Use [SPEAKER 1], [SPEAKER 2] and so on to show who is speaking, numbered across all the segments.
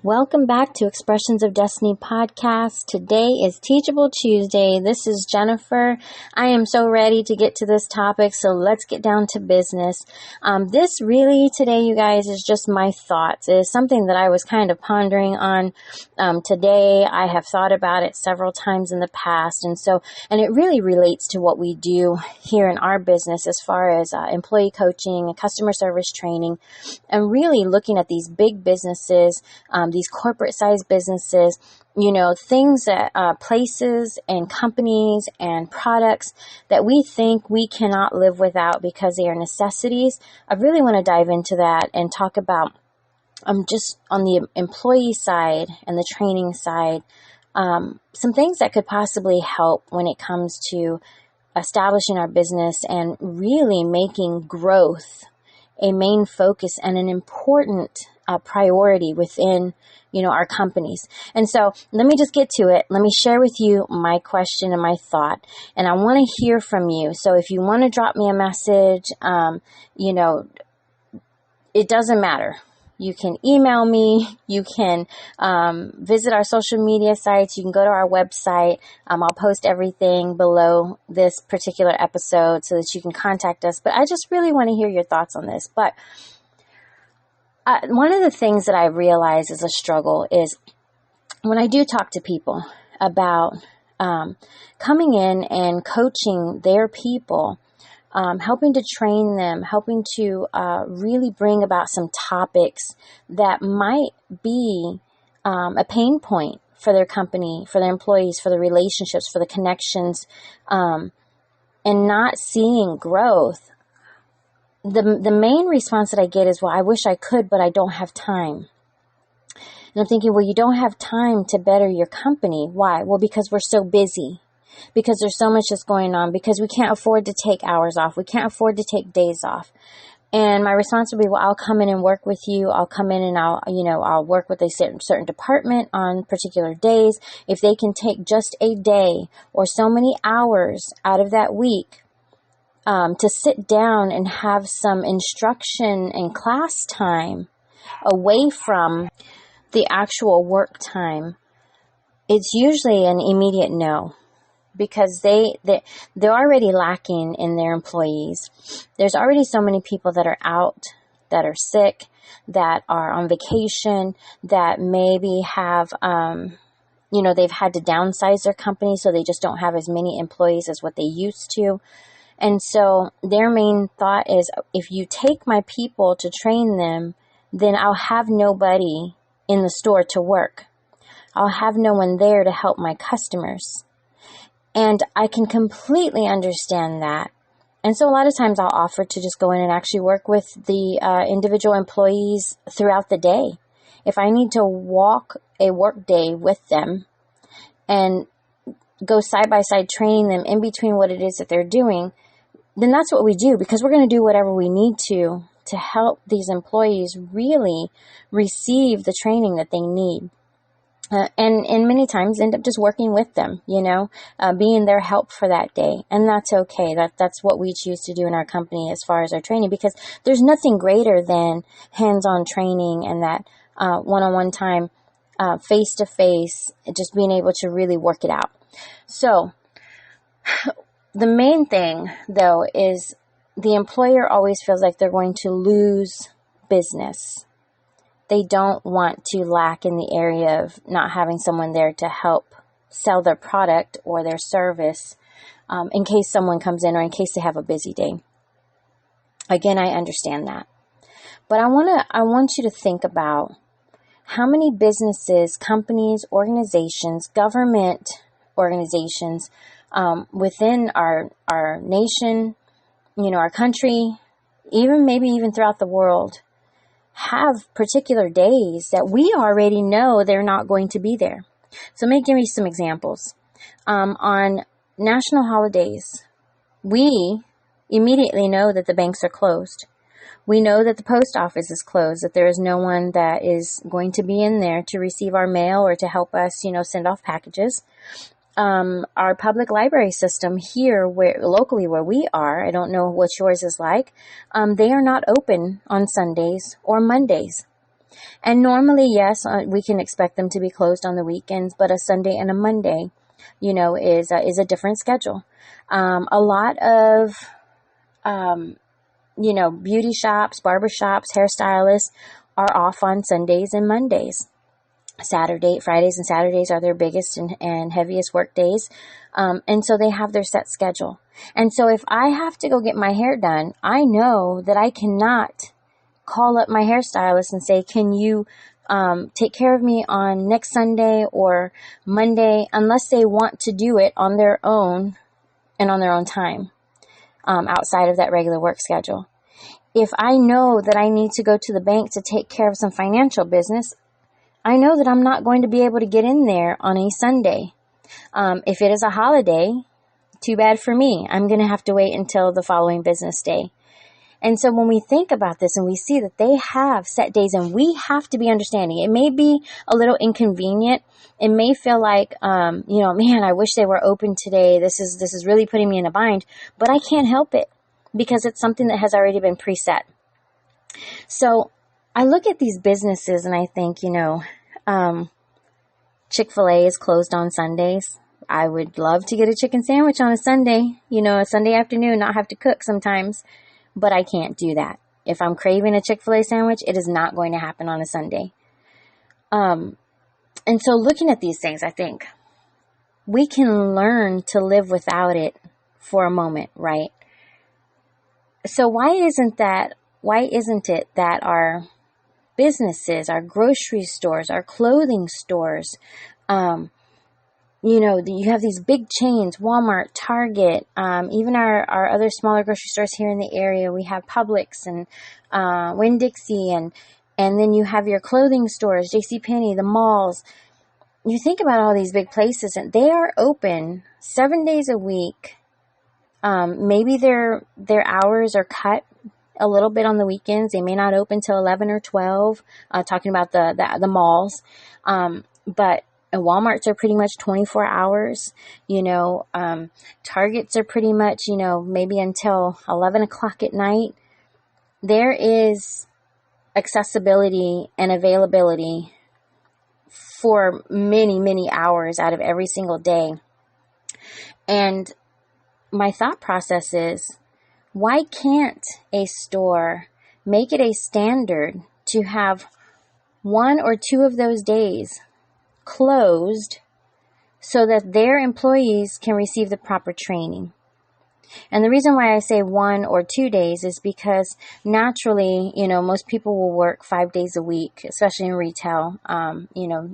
[SPEAKER 1] Welcome back to Expressions of Destiny podcast. Today is Teachable Tuesday. This is Jennifer. I am so ready to get to this topic, so let's get down to business. This really today, you guys, is just my thoughts. It is something that I was kind of pondering on today. I have thought about it several times in the past, and it really relates to what we do here in our business as far as employee coaching, customer service training, and really looking at these big businesses, these corporate-sized businesses, things that places and companies and products that we think we cannot live without because they are necessities. I really want to dive into that and talk about just on the employee side and the training side, some things that could possibly help when it comes to establishing our business and really making growth a main focus and an important priority within, our companies. And so let me just get to it. Let me share with you my question and my thought. And I want to hear from you. So if you want to drop me a message, it doesn't matter. You can email me. You can visit our social media sites. You can go to our website. I'll post everything below this particular episode so that you can contact us. But I just really want to hear your thoughts on this. But one of the things that I realize is a struggle is when I do talk to people about coming in and coaching their people, helping to train them, helping to really bring about some topics that might be a pain point for their company, for their employees, for the relationships, for the connections, and not seeing growth. The main response that I get is, well, I wish I could, but I don't have time. And I'm thinking, well, you don't have time to better your company. Why? Well, because we're so busy. Because there's so much that's going on, because we can't afford to take hours off. We can't afford to take days off. And my response would be, well, I'll come in and work with you. I'll come in and I'll work with a certain department on particular days. If they can take just a day or so many hours out of that week to sit down and have some instruction and class time away from the actual work time, it's usually an immediate no. Because they're already lacking in their employees. There's already so many people that are out, that are sick, that are on vacation, that maybe have, they've had to downsize their company, so they just don't have as many employees as what they used to. And so their main thought is, if you take my people to train them, then I'll have nobody in the store to work. I'll have no one there to help my customers. And I can completely understand that. And so a lot of times I'll offer to just go in and actually work with the individual employees throughout the day. If I need to walk a work day with them and go side by side training them in between what it is that they're doing, then that's what we do, because we're going to do whatever we need to help these employees really receive the training that they need. And many times end up just working with them, being their help for that day. And that's okay. That's what we choose to do in our company as far as our training, because there's nothing greater than hands-on training and that one-on-one time, face-to-face, just being able to really work it out. So the main thing, though, is the employer always feels like they're going to lose business. They don't want to lack in the area of not having someone there to help sell their product or their service in case someone comes in or in case they have a busy day. Again, I understand that. But I want you to think about how many businesses, companies, organizations, government organizations within our nation, our country, maybe even throughout the world, have particular days that we already know they're not going to be there. So let me give you some examples. On national holidays, we immediately know that the banks are closed. We know that the post office is closed, that there is no one that is going to be in there to receive our mail or to help us, send off packages. Our public library system here, locally where we are, I don't know what yours is like, they are not open on Sundays or Mondays. And normally, yes, we can expect them to be closed on the weekends, but a Sunday and a Monday, is a different schedule. A lot of, beauty shops, barber shops, hairstylists are off on Sundays and Mondays. Fridays and Saturdays are their biggest and heaviest work days. And so they have their set schedule. And so if I have to go get my hair done, I know that I cannot call up my hairstylist and say, can you take care of me on next Sunday or Monday, unless they want to do it on their own and on their own time, outside of that regular work schedule. If I know that I need to go to the bank to take care of some financial business, I know that I'm not going to be able to get in there on a Sunday. If it is a holiday, too bad for me. I'm going to have to wait until the following business day. And so when we think about this and we see that they have set days and we have to be understanding, it may be a little inconvenient. It may feel like, man, I wish they were open today. This is really putting me in a bind, but I can't help it because it's something that has already been preset. So I look at these businesses and I think, Chick-fil-A is closed on Sundays. I would love to get a chicken sandwich on a Sunday, a Sunday afternoon, not have to cook sometimes, but I can't do that. If I'm craving a Chick-fil-A sandwich, it is not going to happen on a Sunday. And so looking at these things, I think we can learn to live without it for a moment, right? So why isn't it that our businesses, our grocery stores, our clothing stores, you have these big chains, Walmart, Target, even our other smaller grocery stores here in the area. We have Publix and Winn-Dixie, and then you have your clothing stores, JCPenney, the malls. You think about all these big places, and they are open 7 days a week. Maybe their hours are cut a little bit on the weekends. They may not open till 11 or 12, talking about the malls. But Walmarts are pretty much 24 hours, Targets are pretty much, maybe until 11 o'clock at night. There is accessibility and availability for many, many hours out of every single day. And my thought process is, why can't a store make it a standard to have 1 or 2 of those days closed so that their employees can receive the proper training? And the reason why I say 1 or 2 days is because naturally, most people will work 5 days a week, especially in retail.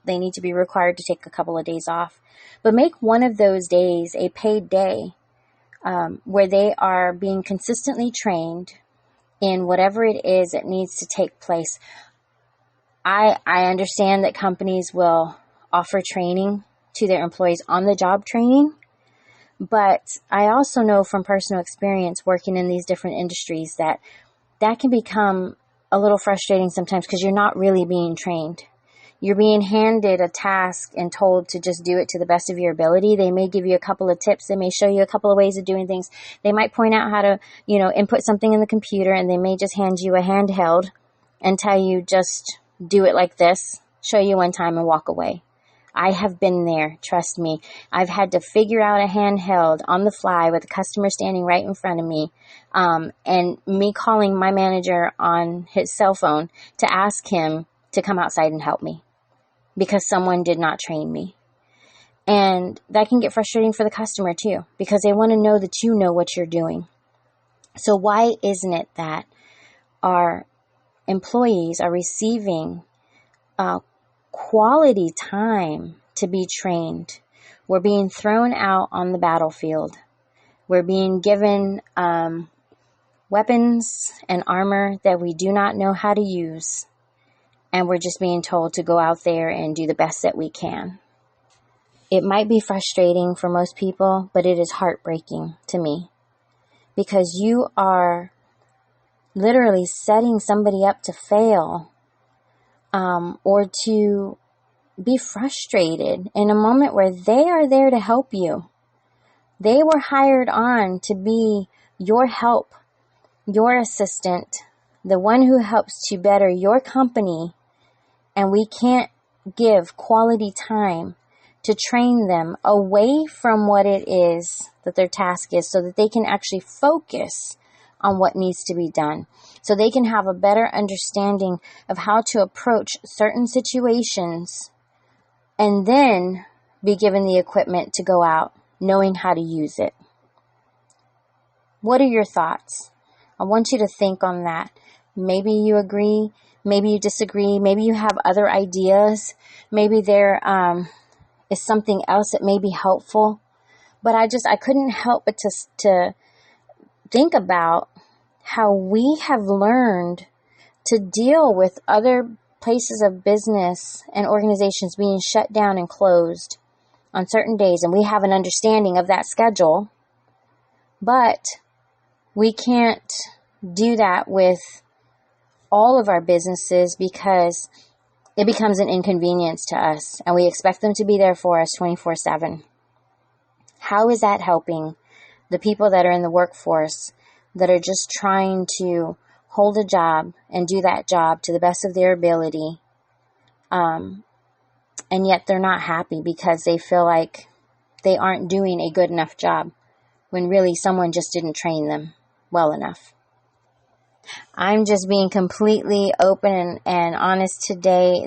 [SPEAKER 1] They need to be required to take a couple of days off. But make one of those days a paid day, where they are being consistently trained in whatever it is that needs to take place. I understand that companies will offer training to their employees, on-the-job training, but I also know from personal experience working in these different industries that can become a little frustrating sometimes because you're not really being trained. You're being handed a task and told to just do it to the best of your ability. They may give you a couple of tips. They may show you a couple of ways of doing things. They might point out how to, input something in the computer, and they may just hand you a handheld and tell you just do it like this, show you one time and walk away. I have been there. Trust me. I've had to figure out a handheld on the fly with a customer standing right in front of me, and me calling my manager on his cell phone to ask him to come outside and help me, because someone did not train me. And that can get frustrating for the customer too, because they want to know that you know what you're doing. So why isn't it that our employees are receiving quality time to be trained? We're being thrown out on the battlefield. We're being given weapons and armor that we do not know how to use. And we're just being told to go out there and do the best that we can. It might be frustrating for most people, but it is heartbreaking to me, because you are literally setting somebody up to fail, or to be frustrated in a moment where they are there to help you. They were hired on to be your help, your assistant, the one who helps to better your company and we can't give quality time to train them away from what it is that their task is, so that they can actually focus on what needs to be done, so they can have a better understanding of how to approach certain situations, and then be given the equipment to go out knowing how to use it. What are your thoughts? I want you to think on that. Maybe you agree, maybe you disagree, maybe you have other ideas, maybe there is something else that may be helpful. But I couldn't help but to think about how we have learned to deal with other places of business and organizations being shut down and closed on certain days, and we have an understanding of that schedule, but we can't do that with all of our businesses because it becomes an inconvenience to us, and we expect them to be there for us 24/7. How is that helping the people that are in the workforce that are just trying to hold a job and do that job to the best of their ability, and yet they're not happy because they feel like they aren't doing a good enough job when really someone just didn't train them well enough? I'm just being completely open and honest today.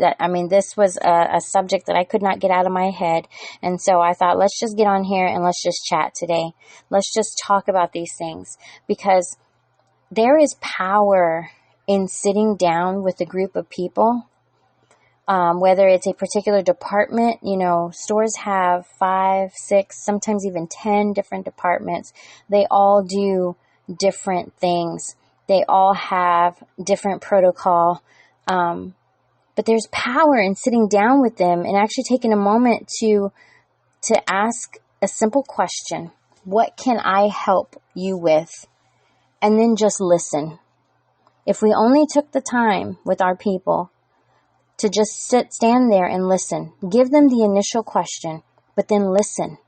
[SPEAKER 1] This was a subject that I could not get out of my head. And so I thought, let's just get on here and let's just chat today. Let's just talk about these things, because there is power in sitting down with a group of people, whether it's a particular department. Stores have 5, 6, sometimes even 10 different departments. They all do different things. They all have different protocol, but there's power in sitting down with them and actually taking a moment to ask a simple question. What can I help you with? And then just listen. If we only took the time with our people to just stand there and listen, give them the initial question, but then listen.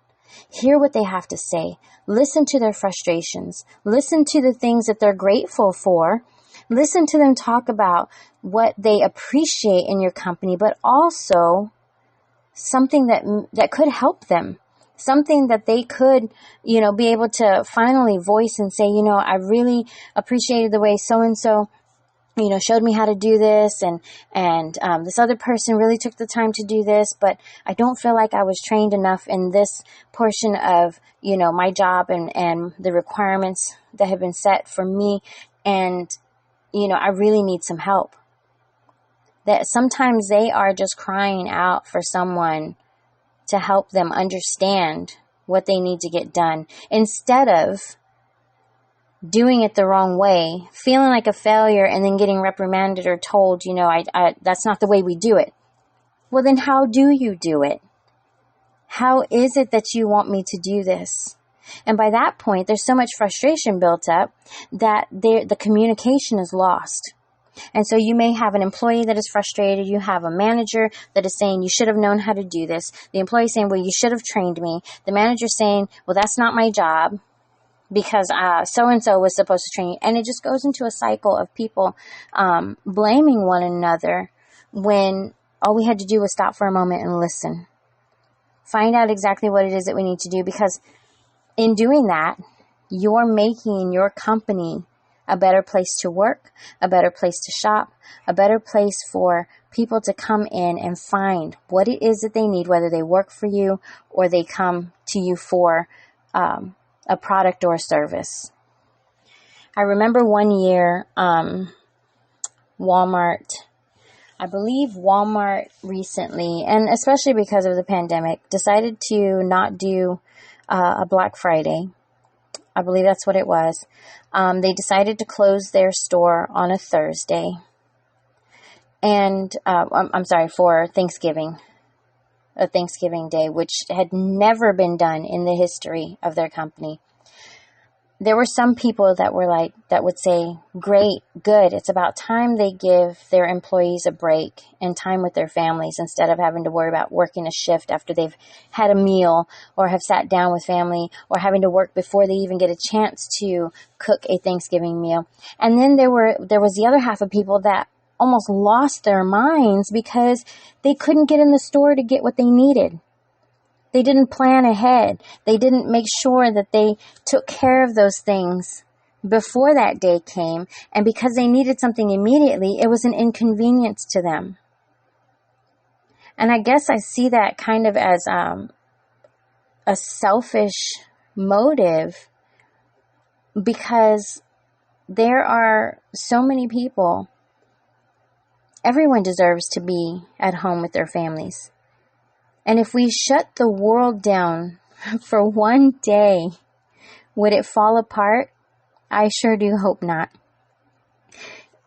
[SPEAKER 1] Hear what they have to say. Listen to their frustrations. Listen to the things that they're grateful for. Listen to them talk about what they appreciate in your company, but also something that could help them. Something that they could, be able to finally voice and say, I really appreciated the way so-and-so showed me how to do this, and this other person really took the time to do this, but I don't feel like I was trained enough in this portion of, my job and the requirements that have been set for me, and, I really need some help. That sometimes they are just crying out for someone to help them understand what they need to get done, instead of doing it the wrong way, feeling like a failure, and then getting reprimanded or told, that's not the way we do it. Well, then how do you do it? How is it that you want me to do this? And by that point, there's so much frustration built up that the communication is lost. And so you may have an employee that is frustrated. You have a manager that is saying, you should have known how to do this. The employee saying, well, you should have trained me. The manager saying, well, that's not my job, because so-and-so was supposed to train you. And it just goes into a cycle of people blaming one another when all we had to do was stop for a moment and listen. Find out exactly what it is that we need to do, because in doing that, you're making your company a better place to work, a better place to shop, a better place for people to come in and find what it is that they need, whether they work for you or they come to you for a product or a service. I remember one year, Walmart recently, and especially because of the pandemic, decided to not do a Black Friday. I believe that's what it was. They decided to close their store on a Thursday. And, for Thanksgiving. A Thanksgiving Day, which had never been done in the history of their company. There were some people that would say, great, good. It's about time they give their employees a break and time with their families instead of having to worry about working a shift after they've had a meal or have sat down with family, or having to work before they even get a chance to cook a Thanksgiving meal. And then there was the other half of people that almost lost their minds because they couldn't get in the store to get what they needed. They didn't plan ahead. They didn't make sure that they took care of those things before that day came. And because they needed something immediately, it was an inconvenience to them. And I guess I see that kind of as a selfish motive, because there are so many people. Everyone deserves to be at home with their families. And if we shut the world down for one day, would it fall apart? I sure do hope not.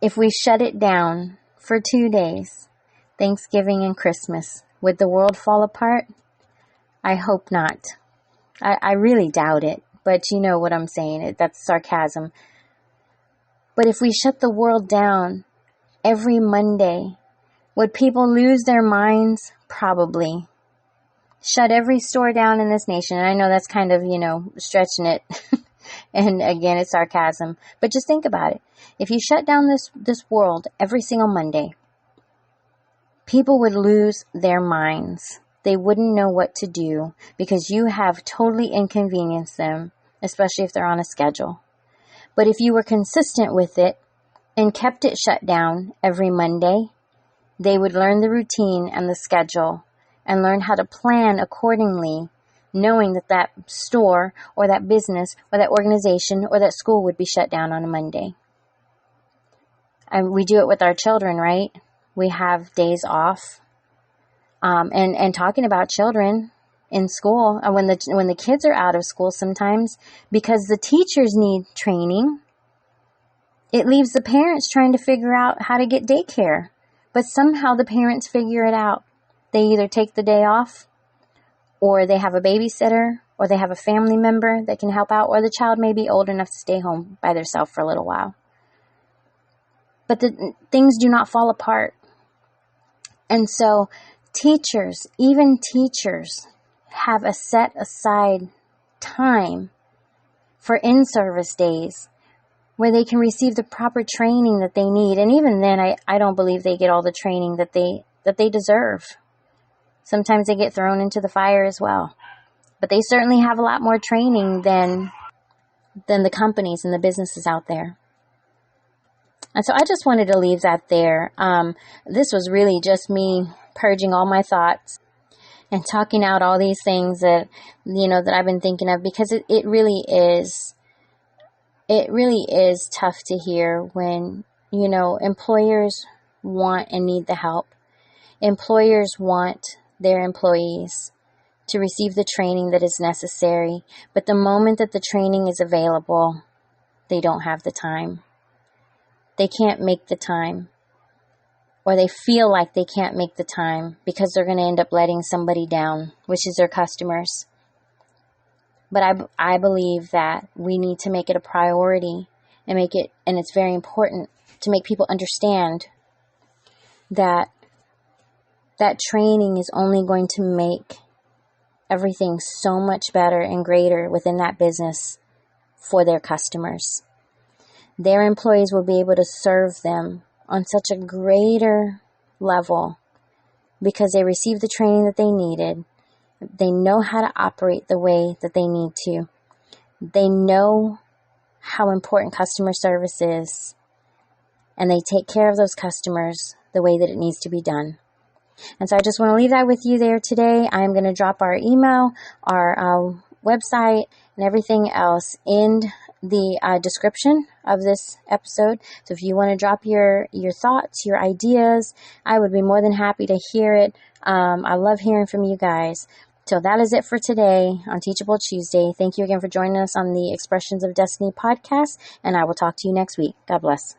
[SPEAKER 1] If we shut it down for 2 days, Thanksgiving and Christmas, would the world fall apart? I hope not. I really doubt it, but you know what I'm saying. That's sarcasm. But if we shut the world down every Monday, would people lose their minds? Probably. Shut every store down in this nation. And I know that's kind of, stretching it. And again, it's sarcasm. But just think about it. If you shut down this world every single Monday, people would lose their minds. They wouldn't know what to do because you have totally inconvenienced them, especially if they're on a schedule. But if you were consistent with it and kept it shut down every Monday, they would learn the routine and the schedule and learn how to plan accordingly, knowing that that store or that business or that organization or that school would be shut down on a Monday. And we do it with our children, right? We have days off. And talking about children in school, when the kids are out of school sometimes, because the teachers need training, it leaves the parents trying to figure out how to get daycare. But somehow the parents figure it out. They either take the day off, or they have a babysitter, or they have a family member that can help out, or the child may be old enough to stay home by themselves for a little while. But the things do not fall apart. And so teachers, even teachers, have a set aside time for in-service days where they can receive the proper training that they need. And even then, I don't believe they get all the training that they deserve. Sometimes they get thrown into the fire as well. But they certainly have a lot more training than the companies and the businesses out there. And so I just wanted to leave that there. This was really just me purging all my thoughts and talking out all these things that I've been thinking of, because it really is tough to hear when, employers want and need the help. Employers want their employees to receive the training that is necessary, but the moment that the training is available, they don't have the time. They can't make the time, or they feel like they can't make the time because they're going to end up letting somebody down, which is their customers. But I believe that we need to make it a priority and it's very important to make people understand that training is only going to make everything so much better and greater within that business for their customers. Their employees will be able to serve them on such a greater level because they received the training that they needed. They know how to operate the way that they need to. They know how important customer service is, and they take care of those customers the way that it needs to be done. And so I just want to leave that with you there today. I'm going to drop our email, our website, and everything else in the description of this episode. So if you want to drop your thoughts, your ideas, I would be more than happy to hear it. I love hearing from you guys. So that is it for today on Teachable Tuesday. Thank you again for joining us on the Expressions of Destiny podcast, and I will talk to you next week. God bless.